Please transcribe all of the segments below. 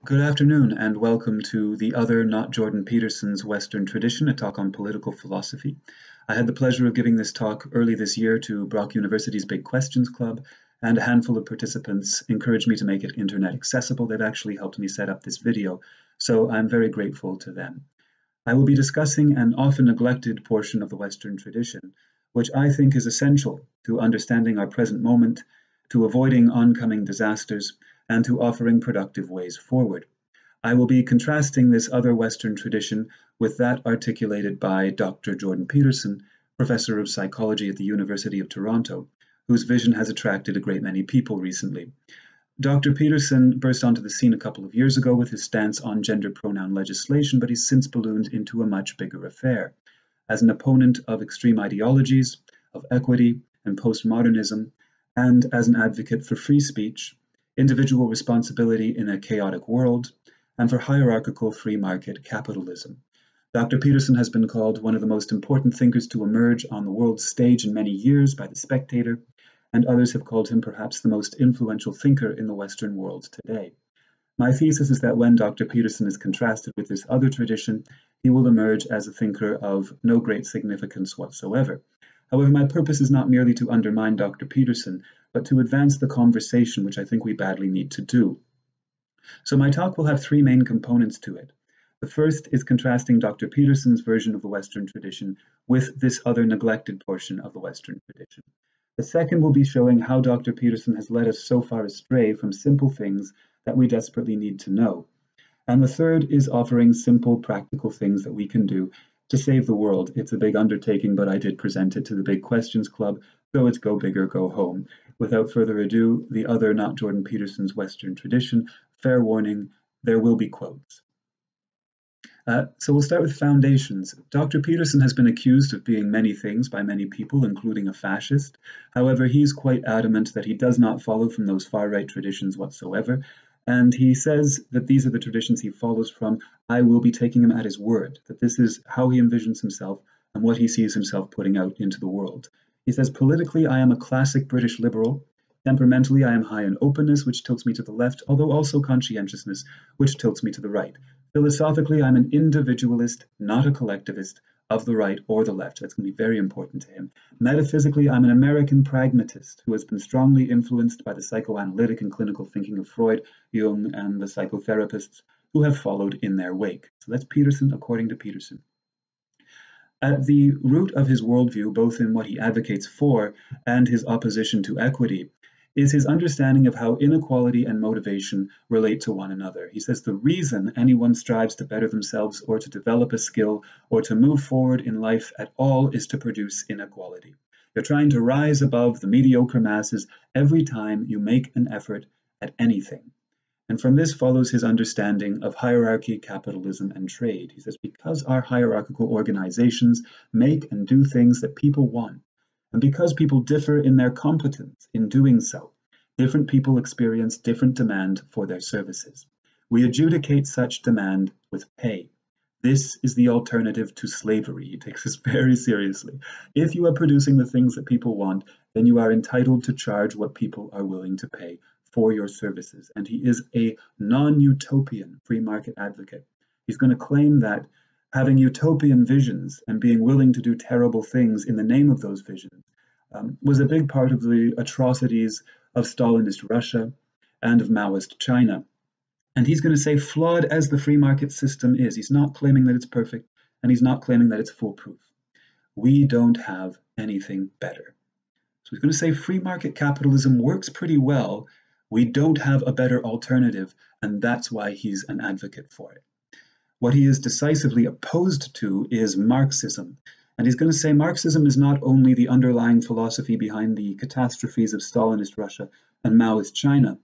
Good afternoon, and welcome to The Other Not Jordan Peterson's Western Tradition, a talk on political philosophy. I had the pleasure of giving this talk early this year to Brock University's Big Questions Club, and a handful of participants encouraged me to make it internet accessible. They've actually helped me set up this video, so I'm very grateful to them. I will be discussing an often neglected portion of the Western tradition, which I think is essential to understanding our present moment, to avoiding oncoming disasters, and to offering productive ways forward. I will be contrasting this other Western tradition with that articulated by Dr. Jordan Peterson, professor of psychology at the University of Toronto, whose vision has attracted a great many people recently. Dr. Peterson burst onto the scene a couple of years ago with his stance on gender pronoun legislation, but he's since ballooned into a much bigger affair. As an opponent of extreme ideologies, of equity and postmodernism, and as an advocate for free speech, individual responsibility in a chaotic world, and for hierarchical free market capitalism. Dr. Peterson has been called one of the most important thinkers to emerge on the world stage in many years by The Spectator, and others have called him perhaps the most influential thinker in the Western world today. My thesis is that when Dr. Peterson is contrasted with this other tradition, he will emerge as a thinker of no great significance whatsoever. However, my purpose is not merely to undermine Dr. Peterson, but to advance the conversation, which I think we badly need to do. So my talk will have three main components to it. The first is contrasting Dr. Peterson's version of the Western tradition with this other neglected portion of the Western tradition. The second will be showing how Dr. Peterson has led us so far astray from simple things that we desperately need to know. And the third is offering simple, practical things that we can do to save the world. It's a big undertaking, but I did present it to the Big Questions Club, so it's go big or go home. Without further ado, the other not Jordan Peterson's Western tradition. Fair warning, there will be quotes. So we'll start with foundations. Dr. Peterson has been accused of being many things by many people, including a fascist. However, he's quite adamant that he does not follow from those far-right traditions whatsoever, and he says that these are the traditions he follows from. I will be taking him at his word, that this is how he envisions himself and what he sees himself putting out into the world. He says, politically, I am a classic British liberal. Temperamentally, I am high in openness, which tilts me to the left, although also conscientiousness, which tilts me to the right. Philosophically, I'm an individualist, not a collectivist, of the right or the left. That's going to be very important to him. Metaphysically, I'm an American pragmatist who has been strongly influenced by the psychoanalytic and clinical thinking of Freud, Jung, and the psychotherapists who have followed in their wake. So that's Peterson according to Peterson. At the root of his worldview, both in what he advocates for and his opposition to equity, is his understanding of how inequality and motivation relate to one another. He says the reason anyone strives to better themselves or to develop a skill or to move forward in life at all is to produce inequality. You're trying to rise above the mediocre masses every time you make an effort at anything. And from this follows his understanding of hierarchy, capitalism, and trade. He says, because our hierarchical organizations make and do things that people want, and because people differ in their competence in doing so, different people experience different demand for their services. We adjudicate such demand with pay. This is the alternative to slavery. He takes this very seriously. If you are producing the things that people want, then you are entitled to charge what people are willing to pay for your services. And he is a non-utopian free market advocate. He's going to claim that having utopian visions and being willing to do terrible things in the name of those visions was a big part of the atrocities of Stalinist Russia and of Maoist China. And he's going to say, flawed as the free market system is, he's not claiming that it's perfect, and he's not claiming that it's foolproof. We don't have anything better. So he's going to say free market capitalism works pretty well. We don't have a better alternative, and that's why he's an advocate for it. What he is decisively opposed to is Marxism. And he's going to say Marxism is not only the underlying philosophy behind the catastrophes of Stalinist Russia and Maoist China,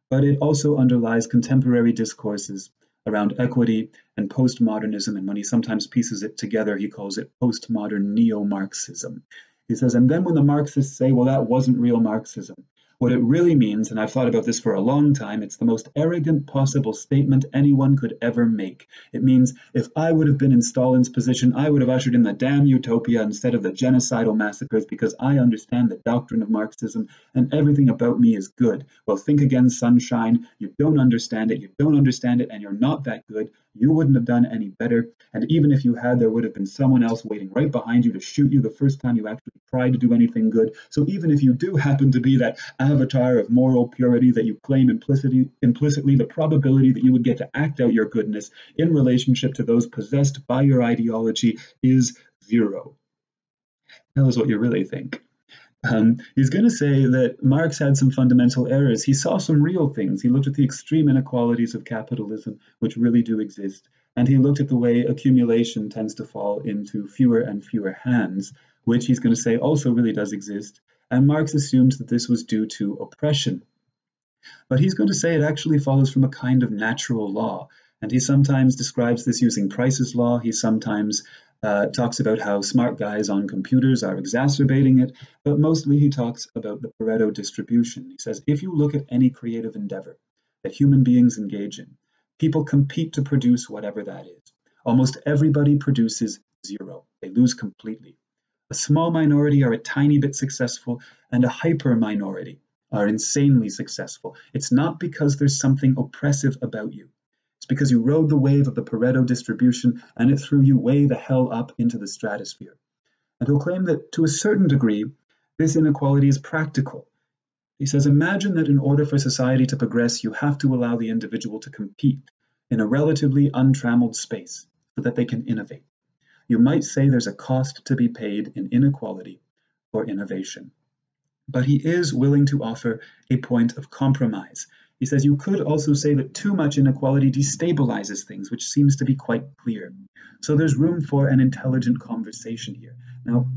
but it also underlies contemporary discourses around equity and postmodernism. And when he sometimes pieces it together, he calls it postmodern neo-Marxism. He says, and then when the Marxists say, well, that wasn't real Marxism, What it really means, and I've thought about this for a long time, it's the most arrogant possible statement anyone could ever make. It means if I would have been in Stalin's position, I would have ushered in the damn utopia instead of the genocidal massacres because I understand the doctrine of Marxism and everything about me is good. Well, think again, sunshine. You don't understand it. You don't understand it, and you're not that good. You wouldn't have done any better. And even if you had, there would have been someone else waiting right behind you to shoot you the first time you actually tried to do anything good. So even if you do happen to be that avatar of moral purity that you claim implicitly, the probability that you would get to act out your goodness in relationship to those possessed by your ideology is zero. Tell us what you really think. He's going to say that Marx had some fundamental errors. He saw some real things. He looked at the extreme inequalities of capitalism, which really do exist, and he looked at the way accumulation tends to fall into fewer and fewer hands, which he's going to say also really does exist. And Marx assumed that this was due to oppression. But he's going to say it actually follows from a kind of natural law. And he sometimes describes this using Price's law. He sometimes talks about how smart guys on computers are exacerbating it, but mostly he talks about the Pareto distribution. He says, if you look at any creative endeavor that human beings engage in, people compete to produce whatever that is. Almost everybody produces zero. They lose completely. A small minority are a tiny bit successful, and a hyper minority are insanely successful. It's not because there's something oppressive about you. It's because you rode the wave of the Pareto distribution and it threw you way the hell up into the stratosphere. And he'll claim that to a certain degree, this inequality is practical. He says, imagine that in order for society to progress, you have to allow the individual to compete in a relatively untrammeled space so that they can innovate. You might say there's a cost to be paid in inequality for innovation. But he is willing to offer a point of compromise. He says you could also say that too much inequality destabilizes things, which seems to be quite clear. So there's room for an intelligent conversation here. Now,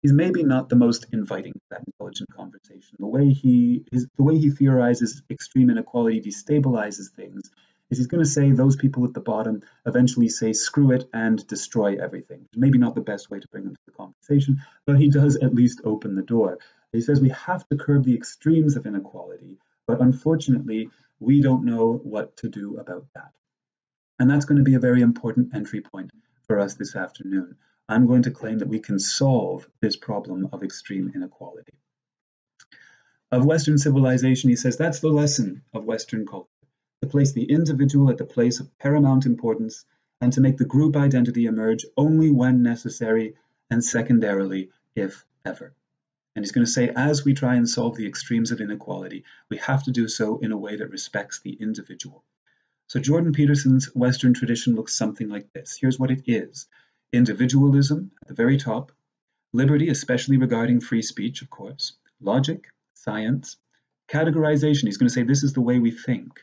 he's maybe not the most inviting to that intelligent conversation. The way he theorizes extreme inequality destabilizes things is he's going to say those people at the bottom eventually say screw it and destroy everything. Maybe not the best way to bring them to the conversation, but he does at least open the door. He says we have to curb the extremes of inequality, but unfortunately, we don't know what to do about that. And that's going to be a very important entry point for us this afternoon. I'm going to claim that we can solve this problem of extreme inequality. Of Western civilization, he says that's the lesson of Western culture, to place the individual at the place of paramount importance and to make the group identity emerge only when necessary and secondarily, if ever. And he's going to say, as we try and solve the extremes of inequality, we have to do so in a way that respects the individual. So Jordan Peterson's Western tradition looks something like this. Here's what it is. Individualism at the very top, liberty, especially regarding free speech, of course, logic, science, categorization. He's going to say this is the way we think.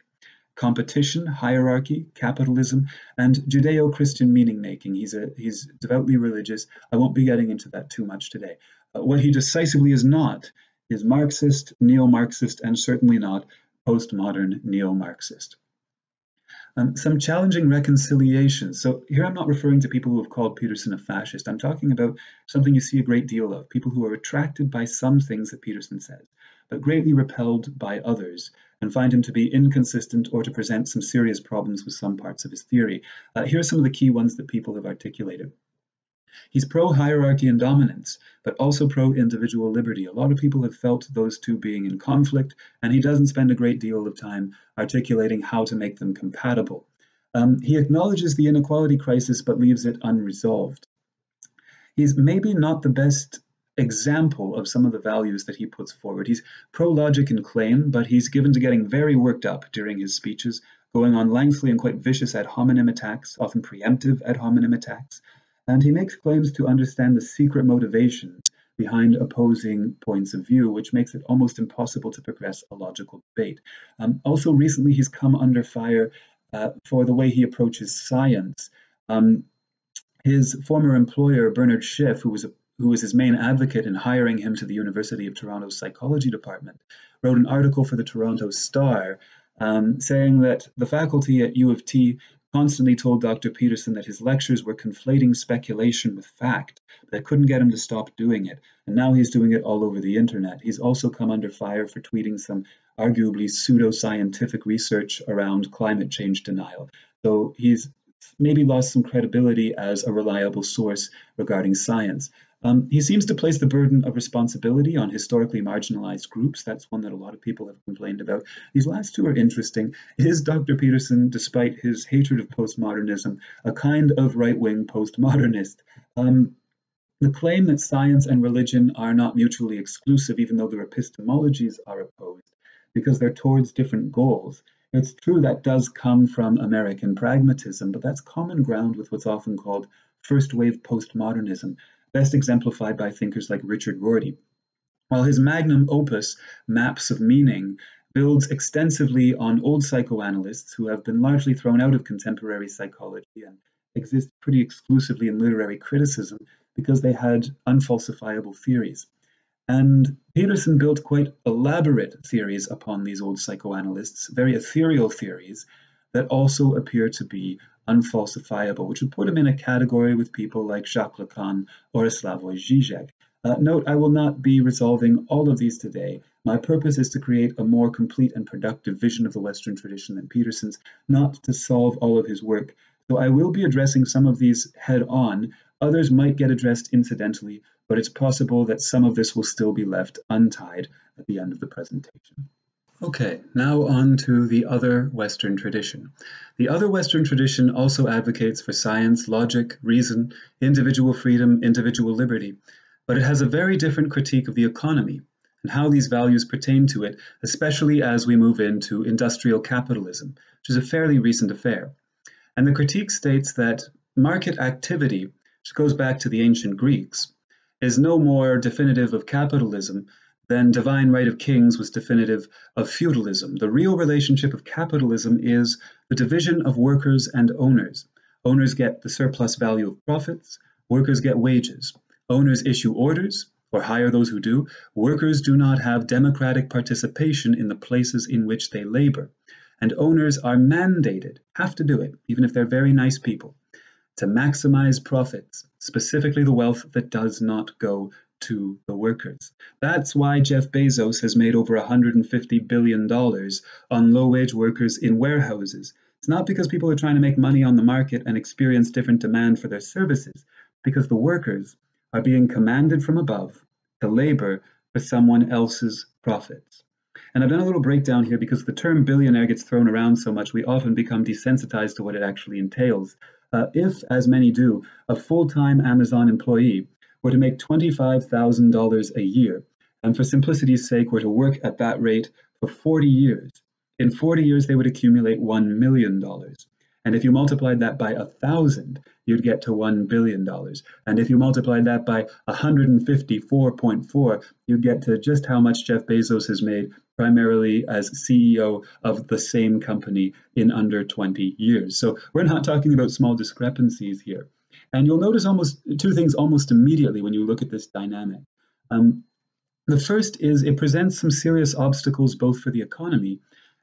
Competition, hierarchy, capitalism, and Judeo-Christian meaning-making. He's devoutly religious. I won't be getting into that too much today. What he decisively is not is Marxist, neo-Marxist, and certainly not postmodern neo-Marxist. Some challenging reconciliations. So here I'm not referring to people who have called Peterson a fascist. I'm talking about something you see a great deal of, people who are attracted by some things that Peterson says, but greatly repelled by others and find him to be inconsistent or to present some serious problems with some parts of his theory. Here are some of the key ones that people have articulated. He's pro-hierarchy and dominance, but also pro-individual liberty. A lot of people have felt those two being in conflict, and he doesn't spend a great deal of time articulating how to make them compatible. He acknowledges the inequality crisis, but leaves it unresolved. He's maybe not the best example of some of the values that he puts forward. He's pro-logic in claim, but he's given to getting very worked up during his speeches, going on lengthy and quite vicious ad hominem attacks, often preemptive ad hominem attacks. And he makes claims to understand the secret motivations behind opposing points of view, which makes it almost impossible to progress a logical debate. Also, recently he's come under fire for the way he approaches science. His former employer, Bernard Schiff, who was his main advocate in hiring him to the University of Toronto's psychology department, wrote an article for the Toronto Star saying that the faculty at UofT constantly told Dr. Peterson that his lectures were conflating speculation with fact, but I couldn't get him to stop doing it. And now he's doing it all over the internet. He's also come under fire for tweeting some arguably pseudoscientific research around climate change denial. So he's maybe lost some credibility as a reliable source regarding science. He seems to place the burden of responsibility on historically marginalized groups. That's one that a lot of people have complained about. These last two are interesting. Is Dr. Peterson, despite his hatred of postmodernism, a kind of right-wing postmodernist? The claim that science and religion are not mutually exclusive, even though their epistemologies are opposed, because they're towards different goals. It's true that does come from American pragmatism, but that's common ground with what's often called first-wave postmodernism, best exemplified by thinkers like Richard Rorty. While his magnum opus, Maps of Meaning, builds extensively on old psychoanalysts who have been largely thrown out of contemporary psychology and exist pretty exclusively in literary criticism because they had unfalsifiable theories. And Peterson built quite elaborate theories upon these old psychoanalysts, very ethereal theories that also appear to be unfalsifiable, which would put him in a category with people like Jacques Lacan or Slavoj Žižek. Note, I will not be resolving all of these today. My purpose is to create a more complete and productive vision of the Western tradition than Peterson's, not to solve all of his work. So I will be addressing some of these head on. Others might get addressed incidentally, but it's possible that some of this will still be left untied at the end of the presentation. Okay, now on to the other Western tradition. The other Western tradition also advocates for science, logic, reason, individual freedom, individual liberty, but it has a very different critique of the economy and how these values pertain to it, especially as we move into industrial capitalism, which is a fairly recent affair. And the critique states that market activity, which goes back to the ancient Greeks, is no more definitive of capitalism than divine right of kings was definitive of feudalism. The real relationship of capitalism is the division of workers and owners. Owners get the surplus value of profits, workers get wages. Owners issue orders or hire those who do. Workers do not have democratic participation in the places in which they labor. And owners are mandated, have to do it, even if they're very nice people, to maximize profits, specifically the wealth that does not go to the workers. That's why Jeff Bezos has made over $150 billion on low-wage workers in warehouses. It's not because people are trying to make money on the market and experience different demand for their services, because the workers are being commanded from above to labor for someone else's profits. And I've done a little breakdown here because the term billionaire gets thrown around so much, we often become desensitized to what it actually entails. If, as many do, a full-time Amazon employee were to make $25,000 a year, and for simplicity's sake were to work at that rate for 40 years, in 40 years they would accumulate $1 million. And if you multiplied that by 1,000, you'd get to $1 billion. And if you multiplied that by 154.4, you'd get to just how much Jeff Bezos has made, primarily as CEO of the same company in under 20 years. So we're not talking about small discrepancies here. And you'll notice two things almost immediately when you look at this dynamic. The first is it presents some serious obstacles both for the economy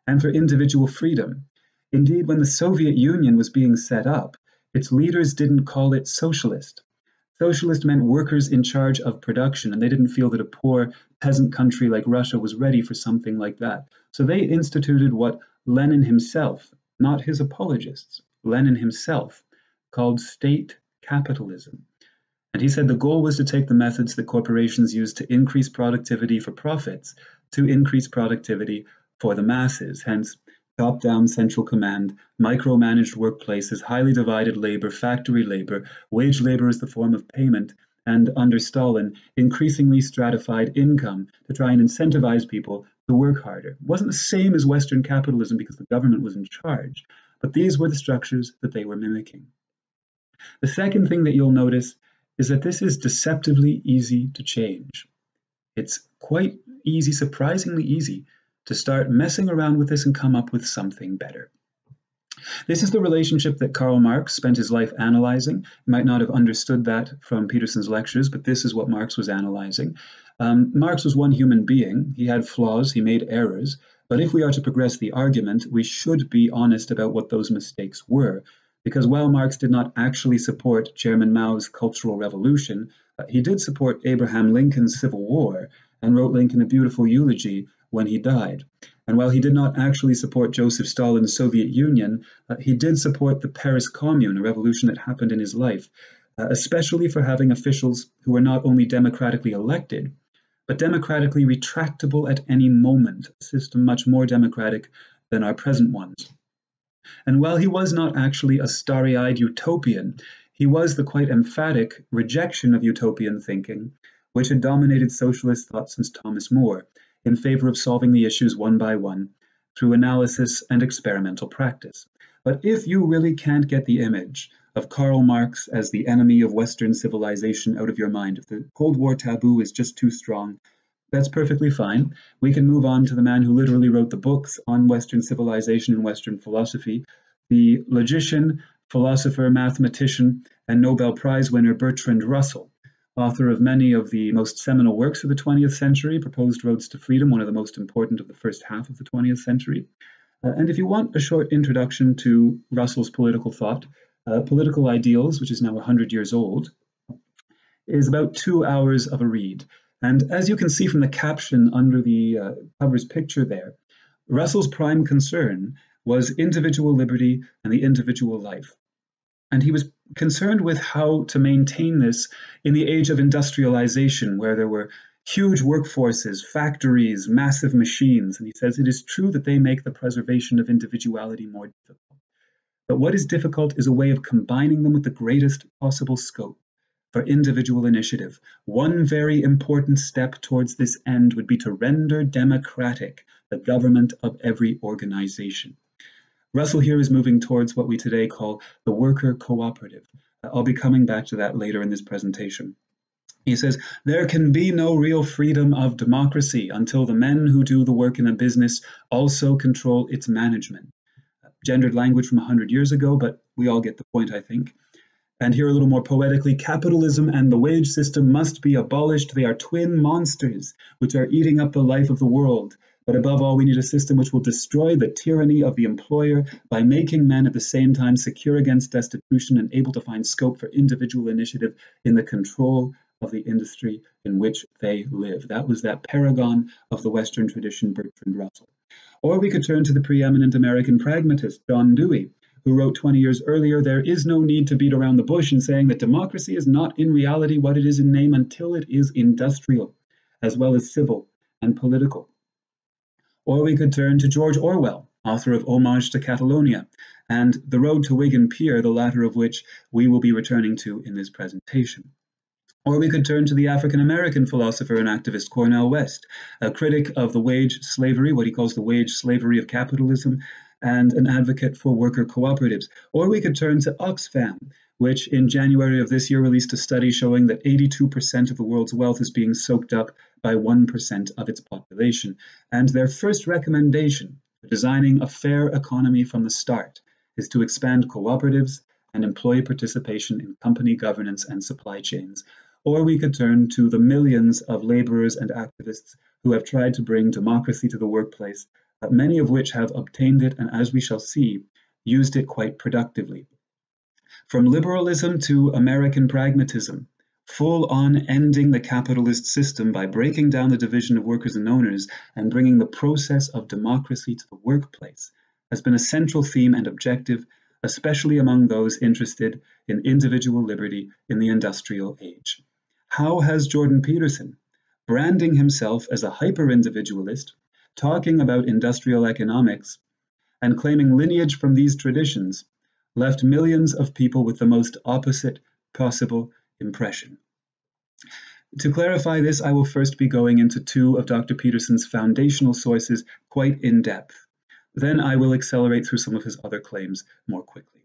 and for individual freedom. Indeed, when the Soviet Union was being set up, its leaders didn't call it socialist. Socialist meant workers in charge of production, and they didn't feel that a poor peasant country like Russia was ready for something like that. So they instituted what Lenin himself, not his apologists, Lenin himself, called state capitalism. And he said the goal was to take the methods that corporations use to increase productivity for profits to increase productivity for the masses, hence top-down central command, micromanaged workplaces, highly divided labor, factory labor, wage labor as the form of payment, and under Stalin, increasingly stratified income to try and incentivize people to work harder. It wasn't the same as Western capitalism because the government was in charge, but these were the structures that they were mimicking. The second thing that you'll notice is that this is deceptively easy to change. It's quite easy, surprisingly easy, to start messing around with this and come up with something better. This is the relationship that Karl Marx spent his life analyzing. You might not have understood that from Peterson's lectures, but this is what Marx was analyzing. Marx was one human being. He had flaws, he made errors, But if we are to progress the argument, we should be honest about what those mistakes were, because while Marx did not actually support Chairman Mao's Cultural Revolution, he did support Abraham Lincoln's Civil War and wrote Lincoln a beautiful eulogy when he died. And while he did not actually support Joseph Stalin's Soviet Union, he did support the Paris Commune, a revolution that happened in his life, especially for having officials who were not only democratically elected, but democratically retractable at any moment, a system much more democratic than our present ones. And while he was not actually a starry-eyed utopian, he was the quite emphatic rejection of utopian thinking, which had dominated socialist thought since Thomas More, in favor of solving the issues one by one through analysis and experimental practice. But if you really can't get the image of Karl Marx as the enemy of Western civilization out of your mind, if the Cold War taboo is just too strong, that's perfectly fine. We can move on to the man who literally wrote the books on Western civilization and Western philosophy, the logician, philosopher, mathematician, and Nobel Prize winner Bertrand Russell, author of many of the most seminal works of the 20th century, Proposed Roads to Freedom, one of the most important of the first half of the 20th century. And if you want a short introduction to Russell's political thought, Political Ideals, which is now 100 years old, is about 2 hours of a read. And as you can see from the caption under the cover's picture there, Russell's prime concern was individual liberty and the individual life. And he was concerned with how to maintain this in the age of industrialization, where there were huge workforces, factories, massive machines. And he says it is true that they make the preservation of individuality more difficult. But what is difficult is a way of combining them with the greatest possible scope for individual initiative. One very important step towards this end would be to render democratic the government of every organization. Russell here is moving towards what we today call the worker cooperative. I'll be coming back to that later in this presentation. He says, there can be no real freedom of democracy until the men who do the work in a business also control its management. Gendered language from 100 years ago, but we all get the point, I think. And here a little more poetically, capitalism and the wage system must be abolished. They are twin monsters which are eating up the life of the world. But above all, we need a system which will destroy the tyranny of the employer by making men at the same time secure against destitution and able to find scope for individual initiative in the control of the industry in which they live. That was that paragon of the Western tradition, Bertrand Russell. Or we could turn to the preeminent American pragmatist, John Dewey, who wrote 20 years earlier, there is no need to beat around the bush in saying that democracy is not in reality what it is in name until it is industrial, as well as civil and political. Or we could turn to George Orwell, author of Homage to Catalonia, and The Road to Wigan Pier, the latter of which we will be returning to in this presentation. Or we could turn to the African-American philosopher and activist Cornel West, a critic of the wage slavery, what he calls the wage slavery of capitalism, and an advocate for worker cooperatives. Or we could turn to Oxfam, which in January of this year released a study showing that 82% of the world's wealth is being soaked up by 1% of its population. And their first recommendation for designing a fair economy from the start is to expand cooperatives and employee participation in company governance and supply chains. Or we could turn to the millions of laborers and activists who have tried to bring democracy to the workplace, many of which have obtained it and, as we shall see, used it quite productively. From liberalism to American pragmatism, full-on ending the capitalist system by breaking down the division of workers and owners and bringing the process of democracy to the workplace has been a central theme and objective, especially among those interested in individual liberty in the industrial age. How has Jordan Peterson, branding himself as a hyper-individualist, talking about industrial economics, and claiming lineage from these traditions, left millions of people with the most opposite possible impression? To clarify this, I will first be going into two of Dr. Peterson's foundational sources quite in depth. Then I will accelerate through some of his other claims more quickly.